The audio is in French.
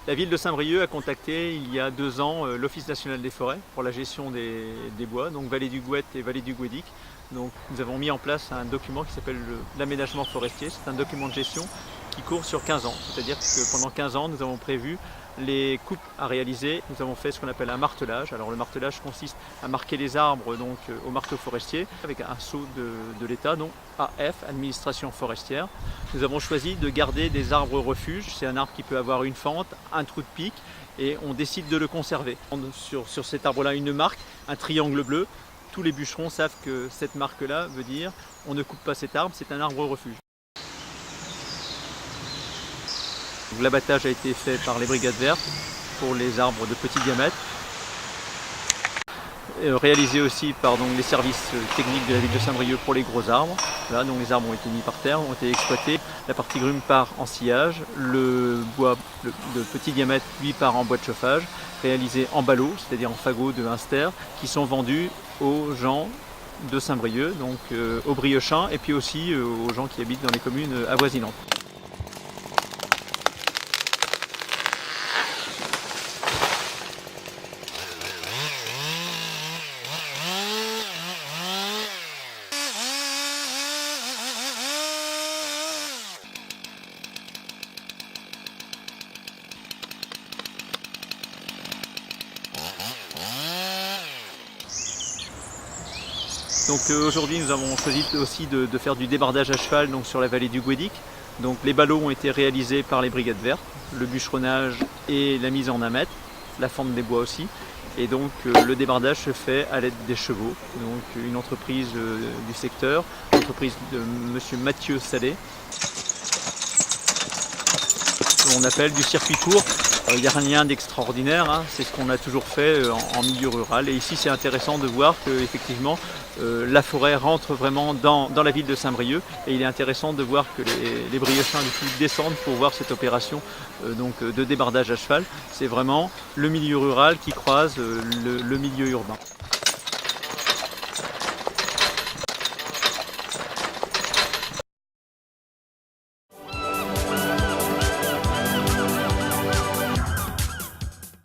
La ville de Saint-Brieuc a contacté il y a 2 ans l'Office national des forêts pour la gestion des bois, donc vallée du Gouët et vallée du Guédic. Donc nous avons mis en place un document qui s'appelle l'aménagement forestier. C'est un document de gestion qui court sur 15 ans. C'est-à-dire que pendant 15 ans, nous avons prévu les coupes à réaliser. Nous avons fait ce qu'on appelle un martelage. Alors le martelage consiste à marquer les arbres donc, au marteau forestier avec un sceau de l'État, donc AF, Administration forestière. Nous avons choisi de garder des arbres refuges. C'est un arbre qui peut avoir une fente, un trou de pic et on décide de le conserver. Sur cet arbre-là, une marque, un triangle bleu. Tous les bûcherons savent que cette marque-là veut dire on ne coupe pas cet arbre, c'est un arbre refuge. L'abattage a été fait par les brigades vertes pour les arbres de petit diamètre, réalisé aussi par les services techniques de la ville de Saint-Brieuc pour les gros arbres. Là, donc les arbres ont été mis par terre, ont été exploités. La partie grume part en sillage, le bois de petit diamètre lui part en bois de chauffage, réalisé en ballots, c'est-à-dire en fagots de Hunster, qui sont vendus aux gens de Saint-Brieuc, donc aux Briochins et puis aussi aux gens qui habitent dans les communes avoisinantes. Donc aujourd'hui nous avons choisi aussi de faire du débardage à cheval donc, sur la vallée du Guédic. Donc les ballots ont été réalisés par les brigades vertes, le bûcheronnage et la mise en amètre, la fente des bois aussi. Et donc le débardage se fait à l'aide des chevaux. Donc une entreprise du secteur, l'entreprise de monsieur Mathieu Salé. On appelle du circuit court. Il n'y a rien d'extraordinaire, hein. C'est ce qu'on a toujours fait en milieu rural. Et ici, c'est intéressant de voir qu'effectivement, la forêt rentre vraiment dans la ville de Saint-Brieuc. Et il est intéressant de voir que les Briochins du coup descendent pour voir cette opération de débardage à cheval. C'est vraiment le milieu rural qui croise le milieu urbain.